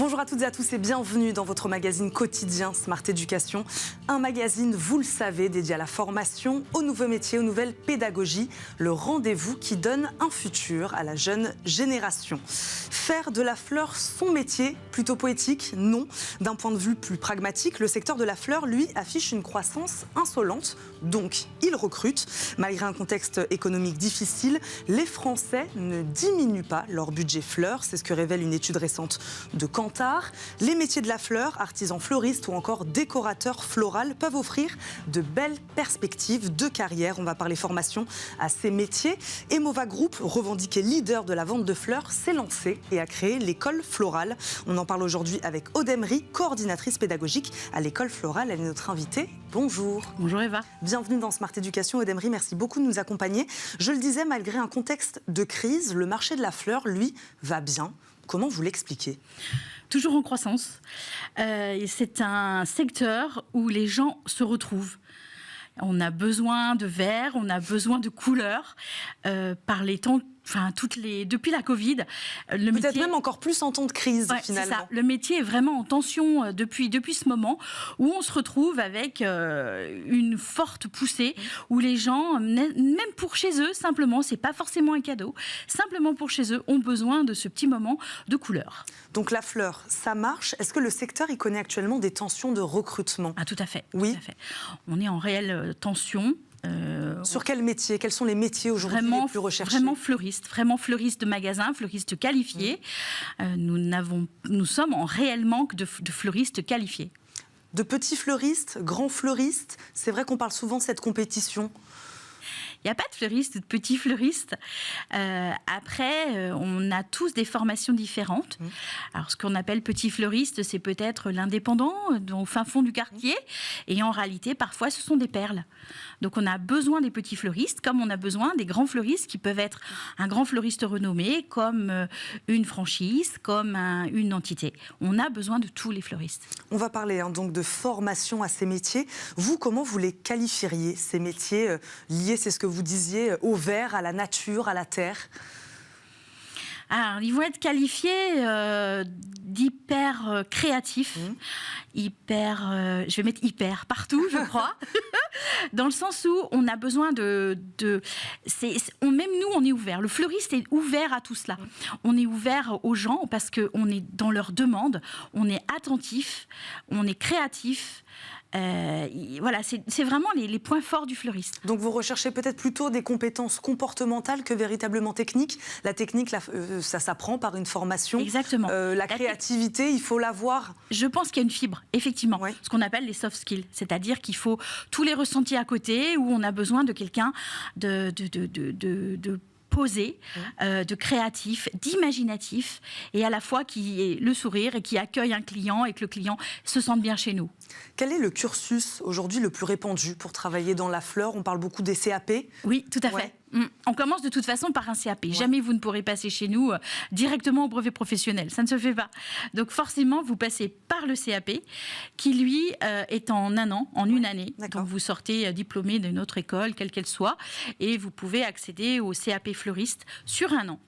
Bonjour à toutes et à tous et bienvenue dans votre magazine quotidien Smart Éducation. Un magazine, vous le savez, dédié à la formation, aux nouveaux métiers, aux nouvelles pédagogies. Le rendez-vous qui donne un futur à la jeune génération. Faire de la fleur son métier, plutôt poétique, non. D'un point de vue plus pragmatique, le secteur de la fleur, lui, affiche une croissance insolente. Donc, il recrute. Malgré un contexte économique difficile, les Français ne diminuent pas leur budget fleurs. C'est ce que révèle une étude récente de Kantar. Les métiers de la fleur, artisans fleuristes ou encore décorateurs floral peuvent offrir de belles perspectives de carrière. On va parler formation à ces métiers. Emova Group, revendiqué leader de la vente de fleurs, s'est lancé et a créé l'école florale. On en parle aujourd'hui avec Aude Emery, coordinatrice pédagogique à l'école florale. Elle est notre invitée. Bonjour. Bonjour Eva. Bienvenue dans Smart Éducation. Aude Emery, merci beaucoup de nous accompagner. Je le disais, malgré un contexte de crise, le marché de la fleur, lui, va bien. Comment vous l'expliquez ? Toujours en croissance. C'est un secteur où les gens se retrouvent. On a besoin de vert, on a besoin de couleurs. Par les temps, depuis la Covid, le peut-être métier... même encore plus en temps de crise, finalement. C'est ça. Le métier est vraiment en tension depuis ce moment où on se retrouve avec une forte poussée, où les gens, même pour chez eux, simplement, c'est pas forcément un cadeau, simplement pour chez eux, ont besoin de ce petit moment de couleur. Donc la fleur, ça marche. Est-ce que le secteur y connaît actuellement des tensions de recrutement ? Ah, tout à fait. Oui. Tout à fait. On est en réelle tension. Sur quel métier ? Quels sont les métiers aujourd'hui les plus recherchés ? Vraiment fleuriste de magasin, fleuriste qualifié. Nous sommes en réel manque de fleuristes qualifiés. De petits fleuristes, grands fleuristes, c'est vrai qu'on parle souvent de cette compétition. Il n'y a pas de fleuristes, de petits fleuristes. Après, on a tous des formations différentes. Alors, ce qu'on appelle petit fleuriste, c'est peut-être l'indépendant au fin fond du quartier. Et en réalité, parfois, ce sont des perles. Donc, on a besoin des petits fleuristes, comme on a besoin des grands fleuristes qui peuvent être un grand fleuriste renommé, comme une franchise, comme une entité. On a besoin de tous les fleuristes. On va parler donc de formation à ces métiers. Vous, comment vous les qualifieriez, ces métiers liés, c'est ce que vous disiez, au vert, à la nature, à la terre ? Alors, ils vont être qualifiés d'hyper créatifs, je vais mettre hyper partout, je crois, dans le sens où on a besoin même nous, on est ouvert. Le fleuriste est ouvert à tout cela. On est ouvert aux gens parce qu'on est dans leur demande, on est attentif, on est créatif. Voilà, c'est vraiment les points forts du fleuriste. Donc vous recherchez peut-être plutôt des compétences comportementales que véritablement techniques. La technique, ça s'apprend par une formation. Exactement. La créativité, il faut l'avoir. Je pense qu'il y a une fibre, effectivement, Oui. Ce qu'on appelle les soft skills. C'est-à-dire qu'il faut tous les ressentis à côté, où on a besoin de quelqu'un de posé, de créatif, d'imaginatif, et à la fois qui ait le sourire et qui accueille un client et que le client se sente bien chez nous. Quel est le cursus aujourd'hui le plus répandu pour travailler dans la fleur ? On parle beaucoup des CAP. Oui, tout à fait. On commence de toute façon par un CAP. Jamais vous ne pourrez passer chez nous directement au brevet professionnel. Ça ne se fait pas. Donc forcément, vous passez par le CAP qui, lui, est en un an, en une année. Donc vous sortez diplômé d'une autre école, quelle qu'elle soit, et vous pouvez accéder au CAP fleuriste sur un an.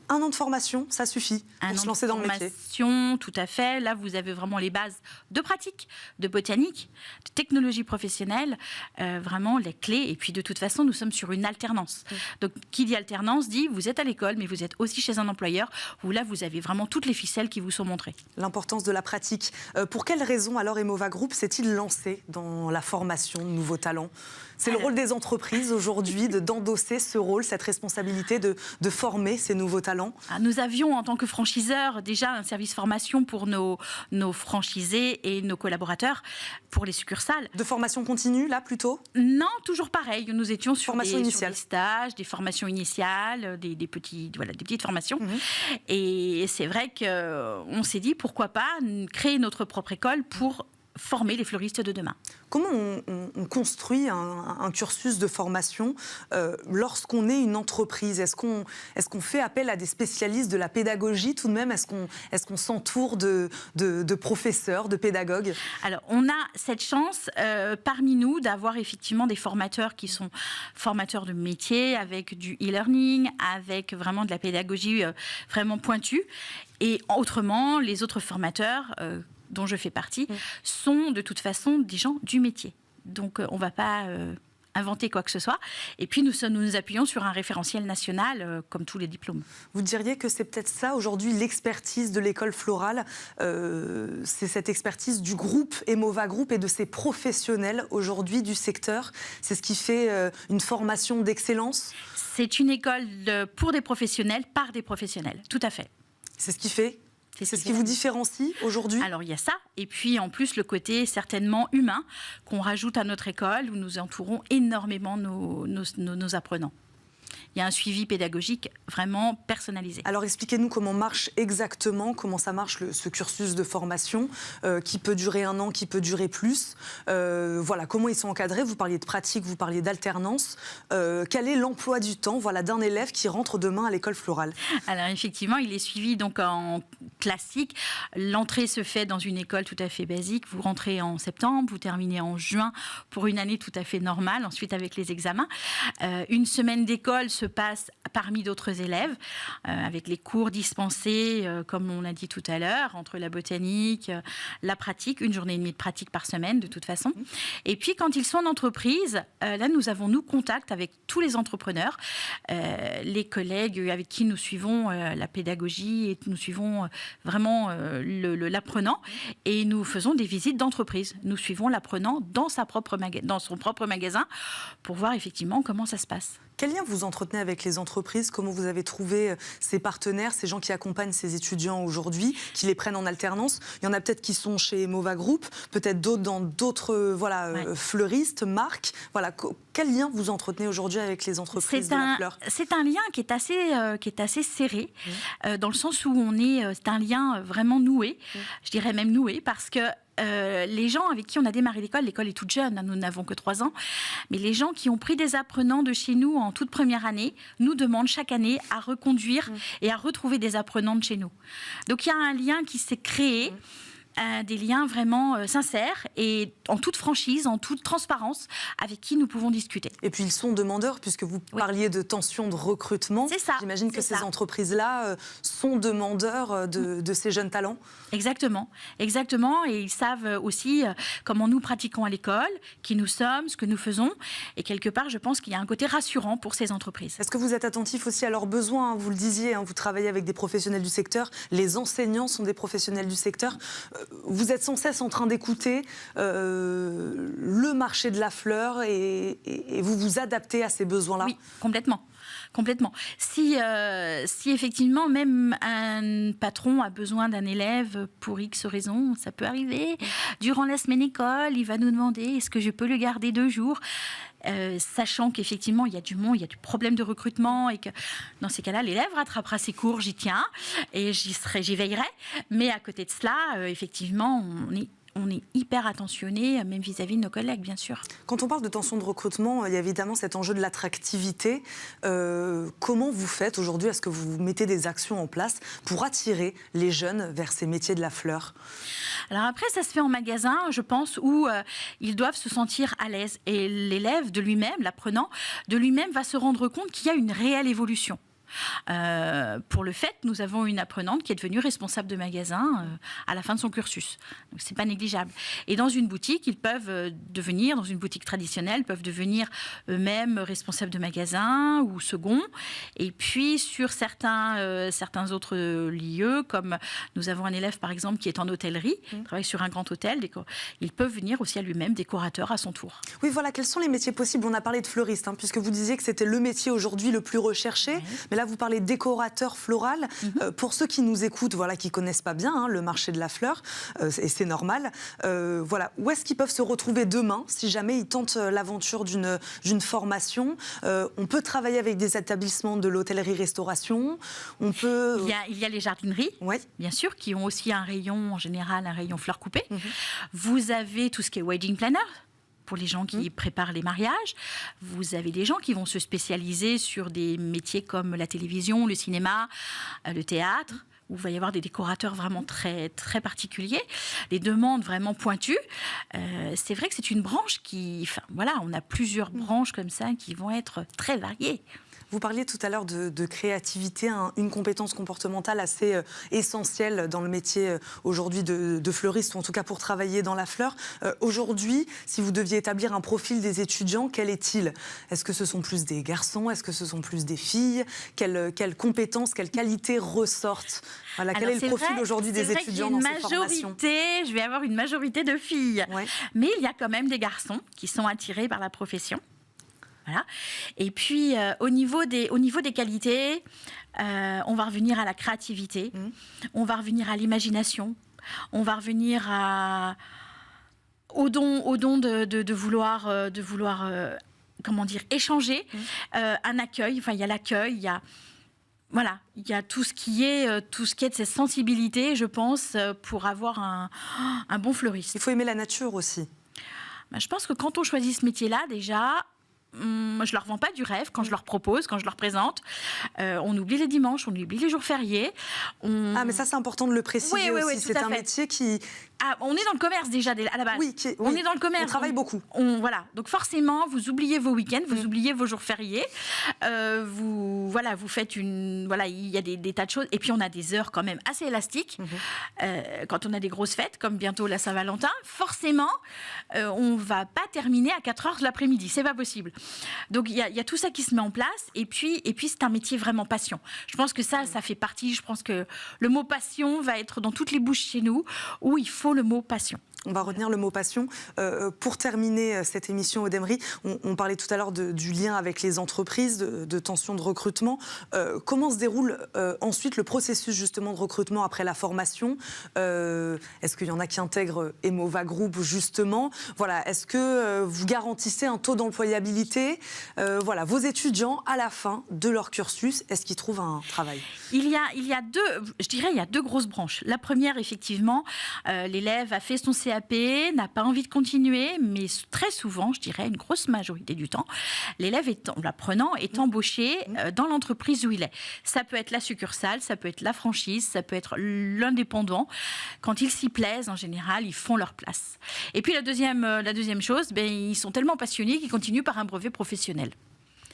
Un an de formation, ça suffit pour se lancer dans le métier. Formation, tout à fait. Là, vous avez vraiment les bases de pratique, de botanique, de technologie professionnelle, vraiment les clés. Et puis, de toute façon, nous sommes sur une alternance. Donc, qui dit alternance dit vous êtes à l'école, mais vous êtes aussi chez un employeur où là, vous avez vraiment toutes les ficelles qui vous sont montrées. L'importance de la pratique. Pour quelles raisons, alors, Emova Group s'est-il lancé dans la formation de nouveaux talents ? C'est le rôle des entreprises aujourd'hui d'endosser ce rôle, cette responsabilité de former ces nouveaux talents. Nous avions en tant que franchiseurs déjà un service formation pour nos franchisés et nos collaborateurs pour les succursales. De formation continue là plutôt ? Non, toujours pareil. Nous étions sur des stages, des formations initiales, des petites formations. Et c'est vrai qu'on s'est dit pourquoi pas créer notre propre école pour former les fleuristes de demain. Comment on construit un cursus de formation lorsqu'on est une entreprise? Est-ce qu'on fait appel à des spécialistes de la pédagogie tout de même? Est-ce qu'on s'entoure de professeurs, de pédagogues? Alors, on a cette chance parmi nous d'avoir effectivement des formateurs qui sont formateurs de métier, avec du e-learning, avec vraiment de la pédagogie vraiment pointue. Et autrement, les autres formateurs dont je fais partie, sont de toute façon des gens du métier. Donc, on ne va pas inventer quoi que ce soit. Et puis, nous nous appuyons sur un référentiel national, comme tous les diplômes. Vous diriez que c'est peut-être ça, aujourd'hui, l'expertise de l'école florale, c'est cette expertise du groupe Emova Group et de ses professionnels, aujourd'hui, du secteur. C'est ce qui fait une formation d'excellence? C'est une école pour des professionnels, par des professionnels, tout à fait. C'est ce qui fait? C'est ce qui vous différencie aujourd'hui? Alors, il y a ça. Et puis, en plus, le côté certainement humain qu'on rajoute à notre école, où nous entourons énormément nos apprenants. Il y a un suivi pédagogique vraiment personnalisé. Alors, expliquez-nous comment marche exactement, comment ça marche ce cursus de formation, qui peut durer 1 an, qui peut durer plus. Voilà, comment ils sont encadrés? Vous parliez de pratique, vous parliez d'alternance. Quel est l'emploi du temps, voilà, d'un élève qui rentre demain à l'école florale? Alors, effectivement, il est suivi donc en classique. L'entrée se fait dans une école tout à fait basique. Vous rentrez en septembre, vous terminez en juin pour une année tout à fait normale, ensuite avec les examens. Une semaine d'école se passe parmi d'autres élèves, avec les cours dispensés, comme on l'a dit tout à l'heure, entre la botanique, la pratique, 1 journée et demie de pratique par semaine de toute façon. Et puis quand ils sont en entreprise, là nous avons contact avec tous les entrepreneurs, les collègues avec qui nous suivons la pédagogie et nous suivons vraiment l'apprenant, et nous faisons des visites d'entreprise. Nous suivons l'apprenant dans son propre magasin pour voir effectivement comment ça se passe. Quel lien vous entretenez avec les entreprises? Comment vous avez trouvé ces partenaires, ces gens qui accompagnent ces étudiants aujourd'hui, qui les prennent en alternance? Il y en a peut-être qui sont chez Emova Group, peut-être d'autres dans d'autres fleuristes, marques. Voilà. Quel lien vous entretenez aujourd'hui avec les entreprises de la fleur? C'est un lien qui est assez serré, dans le sens où c'est un lien vraiment noué, je dirais même noué, parce que les gens avec qui on a démarré l'école est toute jeune, nous n'avons que 3 ans, mais les gens qui ont pris des apprenants de chez nous en toute première année nous demandent chaque année à reconduire et à retrouver des apprenants de chez nous. Donc il y a un lien qui s'est créé, des liens vraiment sincères et en toute franchise, en toute transparence, avec qui nous pouvons discuter. Et puis ils sont demandeurs, puisque vous parliez de tension de recrutement. C'est ça. J'imagine que ces entreprises-là sont demandeurs de ces jeunes talents. Exactement, exactement. Et ils savent aussi comment nous pratiquons à l'école, qui nous sommes, ce que nous faisons. Et quelque part, je pense qu'il y a un côté rassurant pour ces entreprises. Est-ce que vous êtes attentif aussi à leurs besoins? Vous le disiez, vous travaillez avec des professionnels du secteur. Les enseignants sont des professionnels du secteur. Vous êtes sans cesse en train d'écouter le marché de la fleur et vous vous adaptez à ces besoins-là? Oui, complètement. Complètement. Si effectivement, même un patron a besoin d'un élève pour X raisons, ça peut arriver. Durant la semaine école, il va nous demander est-ce que je peux le garder 2 jours, sachant qu'effectivement, il y a du monde, il y a du problème de recrutement et que dans ces cas-là, l'élève rattrapera ses cours, j'y tiens et j'y veillerai. Mais à côté de cela, effectivement, on est hyper attentionné, même vis-à-vis de nos collègues, bien sûr. Quand on parle de tension de recrutement, il y a évidemment cet enjeu de l'attractivité. Comment vous faites aujourd'hui? Est-ce que vous mettez des actions en place pour attirer les jeunes vers ces métiers de la fleur? Alors après, ça se fait en magasin, je pense, où ils doivent se sentir à l'aise. Et l'élève de lui-même, l'apprenant de lui-même, va se rendre compte qu'il y a une réelle évolution. Pour le fait, nous avons une apprenante qui est devenue responsable de magasin à la fin de son cursus. Donc c'est pas négligeable. Et dans une boutique, ils peuvent devenir, dans une boutique traditionnelle, peuvent devenir eux-mêmes responsables de magasin ou second. Et puis sur certains autres lieux, comme nous avons un élève par exemple qui est en hôtellerie, travaille sur un grand hôtel, ils peuvent venir aussi à lui-même décorateur à son tour. Oui, voilà, quels sont les métiers possibles? On a parlé de fleuriste, puisque vous disiez que c'était le métier aujourd'hui le plus recherché. Mais Mais là, vous parlez décorateur floral. Pour ceux qui nous écoutent, voilà, qui connaissent pas bien le marché de la fleur, et c'est normal, voilà, où est-ce qu'ils peuvent se retrouver demain si jamais ils tentent l'aventure d'une formation? On peut travailler avec des établissements de l'hôtellerie-restauration. On peut... Il y a les jardineries, bien sûr, qui ont aussi un rayon, en général, un rayon fleurs coupées. Vous avez tout ce qui est wedding planner, pour les gens qui préparent les mariages. Vous avez des gens qui vont se spécialiser sur des métiers comme la télévision, le cinéma, le théâtre, où il va y avoir des décorateurs vraiment très, très particuliers, des demandes vraiment pointues. C'est vrai que c'est une branche qui... Enfin, voilà, on a plusieurs branches comme ça qui vont être très variées. Vous parliez tout à l'heure de créativité, une compétence comportementale assez essentielle dans le métier aujourd'hui de fleuriste, ou en tout cas pour travailler dans la fleur. Aujourd'hui, si vous deviez établir un profil des étudiants, quel est-il? Est-ce que ce sont plus des garçons? Est-ce que ce sont plus des filles? Quelles compétences, quelles qualités ressortent? Voilà, quel est le profil aujourd'hui des étudiants dans ces formations? Je vais avoir une majorité de filles. Mais il y a quand même des garçons qui sont attirés par la profession. Voilà. Et puis, au niveau des qualités, on va revenir à la créativité, on va revenir à l'imagination, on va revenir au don de vouloir comment dire, échanger, un accueil. Enfin, il y a l'accueil, il y a... Voilà, il y a tout ce qui est de cette sensibilité, je pense, pour avoir un bon fleuriste. Il faut aimer la nature aussi. Ben, je pense que quand on choisit ce métier-là, déjà... Je leur vends pas du rêve quand je leur propose, quand je leur présente. On oublie les dimanches, on oublie les jours fériés. Ah, mais ça, c'est important de le préciser aussi. Oui, c'est un métier qui... Ah, on est dans le commerce déjà à la base. On est dans le commerce. On travaille beaucoup. Voilà. Donc forcément, vous oubliez vos week-ends, vous oubliez vos jours fériés. Vous faites il y a des tas de choses. Et puis on a des heures quand même assez élastiques. Quand on a des grosses fêtes, comme bientôt la Saint-Valentin, forcément, on va pas terminer à 4h de l'après-midi. C'est pas possible. Donc il y a tout ça qui se met en place. Et puis c'est un métier vraiment passion. Je pense que ça fait partie. Je pense que le mot passion va être dans toutes les bouches chez nous, où il faut le mot passion. On va retenir le mot passion. Pour terminer cette émission, Aude-Emery, on parlait tout à l'heure du lien avec les entreprises, de tensions de recrutement. Comment se déroule ensuite le processus justement de recrutement après la formation? Est-ce qu'il y en a qui intègrent Emova Group justement? Voilà, est-ce que vous garantissez un taux d'employabilité? Voilà, vos étudiants à la fin de leur cursus, est-ce qu'ils trouvent un travail? Il y a deux grosses branches. La première, effectivement, l'élève a fait son CAP, n'a pas envie de continuer, mais très souvent, je dirais une grosse majorité du temps, l'élève, l'apprenant, est embauché dans l'entreprise où il est. Ça peut être la succursale, ça peut être la franchise, ça peut être l'indépendant. Quand ils s'y plaisent, en général, ils font leur place. Et puis la deuxième chose, ils sont tellement passionnés qu'ils continuent par un brevet professionnel.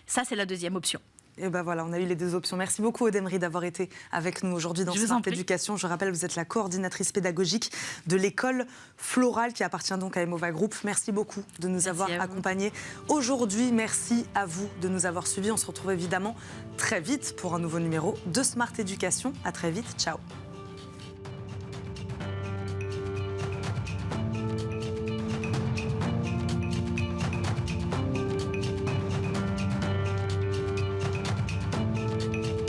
Ça, c'est la deuxième option. Et ben voilà, on a eu les deux options. Merci beaucoup Aude-Emery d'avoir été avec nous aujourd'hui dans Smart Éducation. Je rappelle, vous êtes la coordinatrice pédagogique de l'école florale qui appartient donc à Emova Group. Merci beaucoup de nous avoir accompagnés aujourd'hui. Merci à vous de nous avoir suivis. On se retrouve évidemment très vite pour un nouveau numéro de Smart Éducation. À très vite. Ciao.